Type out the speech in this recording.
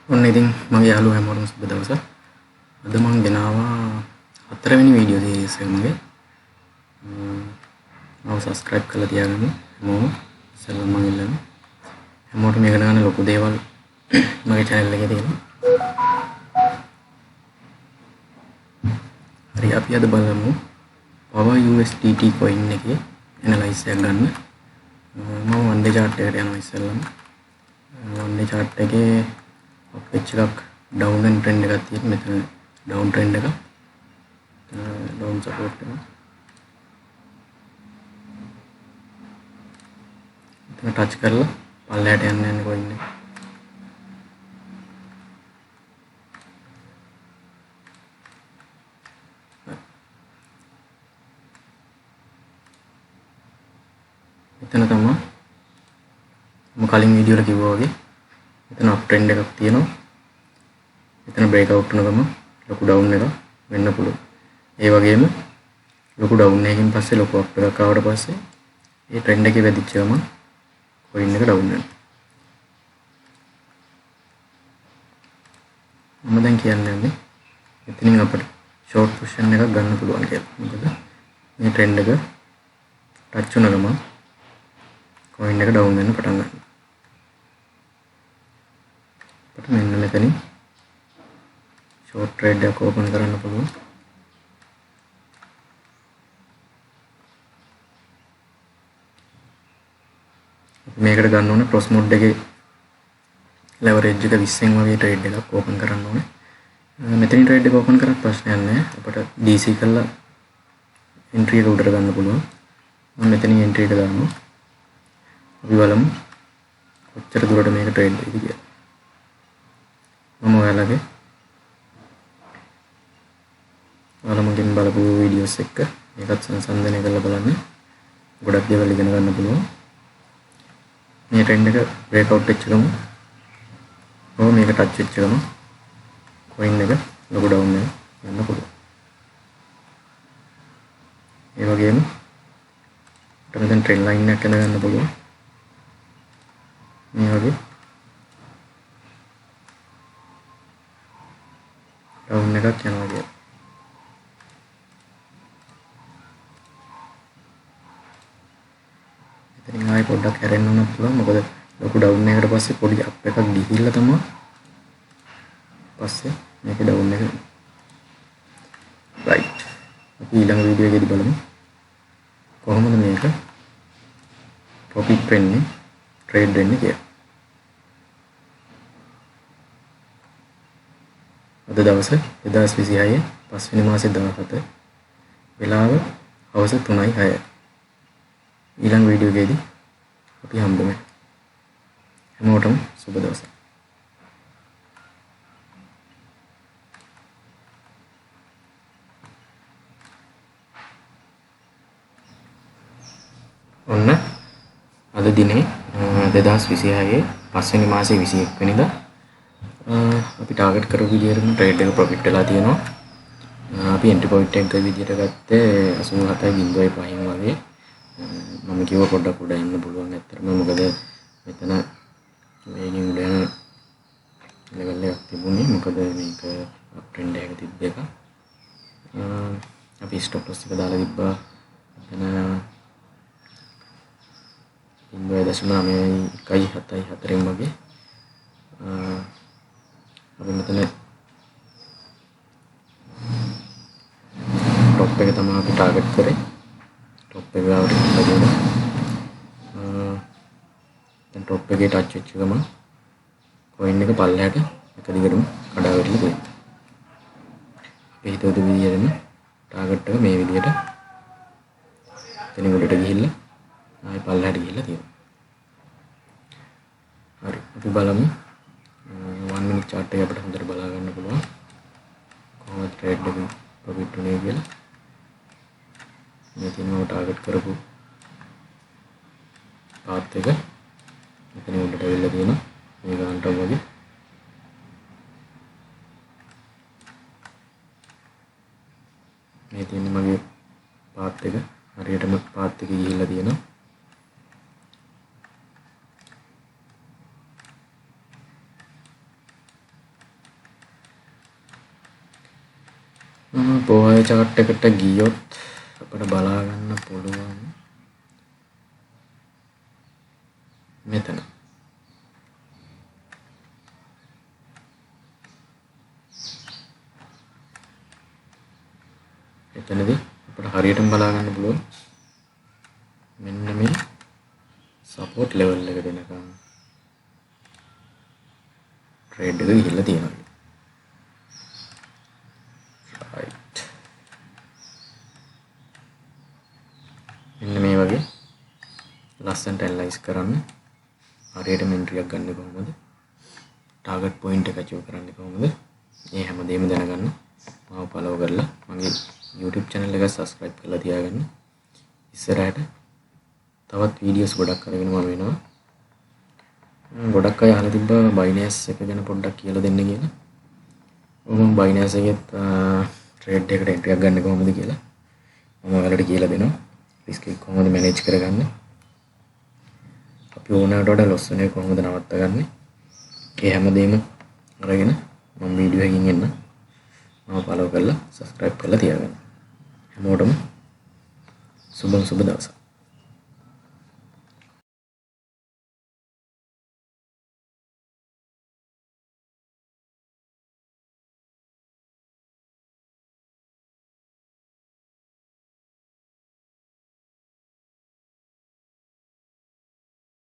ඔන්න ඉතින් මගේ යාළුවෝ හැමෝටම සුබ දවසක්. අද මම ගෙනාවා හතරවෙනි වීඩියෝ සීරීස් එක මගේ. මම සබස්ක්‍රයිබ් කරලා තියාගන්න හැමෝම. ඉස්සෙල්ලා මම ඉල්ලන්නේ හැමෝටම ඉගෙන ගන්න ලොකු දේවල් මගේ channel එකේ තියෙනවා. හරි අපි අද බලමු Power USDT coin එකේ analysis එකක් ගන්න. මම one day chart එකට යනවා ඉස්සෙල්ලාම. one day chart එකේ pitch එකක් down and trend එකක් තියෙන මෙතන down trend එක down support එක මෙතන touch කරලා පල්ලයට යන්න coin එක මෙතන තමයි මම කලින් වීඩියෝ වල කිව්වා වගේ මෙතන up trend එකක් තියෙනවා. මෙතන break out වෙන ගම ලොකු down එකක් වෙන්න පුළුවන්. ඒ වගේම ලොකු down එකකින් පස්සේ ලොකු up එකක් ආවට පස්සේ මේ trend එකේ වැදිච්ච ගම coin එක down වෙනවා. මම දැන් කියන්නේ එතනින් අපිට short position එකක් ගන්න පුළුවන් කියලා. මොකද මේ trend එක touch වෙන ගම coin එක down වෙන්න පටන් ගන්නවා. මෙන්න මෙතනින් short trade එකක් open කරන්න පුළුවන්. අපි මේකට ගන්න ඕනේ cross mode එකේ leverage එක 20න් වගේ trade එකක් open කරන්න ඕනේ. මෙතනින් trade එක open කරත් ප්‍රශ්නයක් නැහැ. අපිට DC කරලා entry එක උඩට ගන්න පුළුවන්. මම මෙතනින් entry එක දානවා. අපි බලමු කොච්චර දුරට මේක trade වෙයිද කියලා. මම ඔයාලගේ මගෙන් බලපු වීඩියෝස් එක්ක මේකත් සංසන්දනය කරලා බලන්න. ගොඩක් දේවල් ඉගෙන ගන්න පුළුවන්. මේ ට්‍රෙන්ඩ් එක බ්‍රේක් අවුට් වෙච්ච ගමන් මේක ටච් වෙච්ච ගමන් coin එක ලොකු ඩවුන් එකක් යන්න පුළුවන්. ඒ වගේම මෙතන ට්‍රෙන්ඩ් ලයින් එකක් ඇඳ ගන්න පුළුවන්. මේ වගේ down එකක් යනවා කියලා. ඉතින් ආයෙ පොඩ්ඩක් හැරෙන්න උනත් පුළුවන්. මොකද ලොකු down එකකට පස්සේ පොඩි up එකක් ගිහිල්ලා තමයි පස්සේ මේක down එක. right. අපි ඊළඟ වීඩියෝ එකේදී බලමු කොහොමද මේක profit වෙන්නේ trade වෙන්නේ කියලා. අද දවසේ 2026 5 වෙනි මාසේ 17 වෙලාව හවස 3:06. ඊළඟ වීඩියෝ එකේදී අපි හම්බෙමු. හැමෝටම සුබ දවසක්. ඔන්න අද දිනේ 2026 5 වෙනි මාසේ 21 වෙනිදා අපි ටාගට් කරපු විදිහටම ට්‍රේඩ් එක ප්‍රොෆිට් වෙලා තියෙනවා. අපි එන්ට්‍රි පොයින්ට් එක විදිහට ගත්තේ 87.5න් වගේ. මම කිව්ව පොඩ්ඩක් උඩ යන්න පුළුවන් ඇත්තටම. මොකද මෙතන වේගින් උඩ යන ලෙවල් එකක් තිබුණේ. මොකද මේක අප් ට්‍රෙන්ඩ් එකක තිබ්බ එක. අපි ස්ටොප් ලොස් එක දාලා තිබ්බා. එතන 0.974න් වගේ. අපි මෙතන টপ එක තමයි අපි ටාගට් කරේ. টপ එක ගාවට ගිහින් දැන් টপ එකේ ටච් වෙච්ච ගමන් coin එක පල්ලෙහාට එක දිගටම කඩා වැටිලා තියෙනවා. අපි හිතුව විදිහටම ටාගට් එක මේ විදිහට එතනින් උඩට ගිහිල්ලා ආයෙ පල්ලෙහාට ගිහිල්ලා තියෙනවා. හරි අපි බලමු 1 minute chart එක අපිට හොඳට බලා ගන්න පුළුවන් කොහොමද ට්‍රේඩ් එක ප්‍රොෆිට් උනේ කියලා. මේ තියෙනවා ටාගට් කරපු පාත් එක මෙතන උඩට වෙලා තියෙනවා. මේ ගන්නට වගේ මේ තියෙන මගේ පාත් එක හරියටම පාත් එක ගිහිල්ලා තියෙනවා. පොහොය chart එකට ගියොත් අපිට බලා ගන්න පුළුවන් මෙතන. එතනදී අපිට හරියටම බලා ගන්න පුළුවන් මෙන්න මේ සපෝට් ලෙවල් එක දෙනකම් ට්‍රේඩ් එක ගිහිල්ලා තියෙනවා. right. මෙන්න මේ වගේ ලස්සනට ඇනලයිස් කරන්න හරියටම එන්ට්‍රි එකක් ගන්න කොහොමද? ටාගට් පොයින්ට් එක අචීව් කරන්නේ කොහොමද? මේ හැමදේම දැනගන්න මාව follow කරලා මගේ YouTube channel එක subscribe කරලා තියාගන්න. ඉස්සරහට තවත් වීඩියෝස් ගොඩක් අරගෙන මම එනවා. ගොඩක් අය අහලා තිබ්බා Binance එක ගැන පොඩ්ඩක් කියලා දෙන්න කියලා. මම Binance එකෙත් ට්‍රේඩ් එකට එන්ට්‍රි එකක් ගන්න කොහොමද කියලා මම ඔයාලට කියලා දෙනවා. රිස්ක් එක කොහොමද මැනේජ් කරගන්නේ? අපි ඕනෑමට වඩා ලොස් වෙන එක කොහොමද නවත්තගන්නේ? ඒ හැමදේම අරගෙන මම වීඩියෝ එකකින් එන්න. මම follow කරලා subscribe කරලා තියාගන්න. හැමෝටම සුබ දවසක්.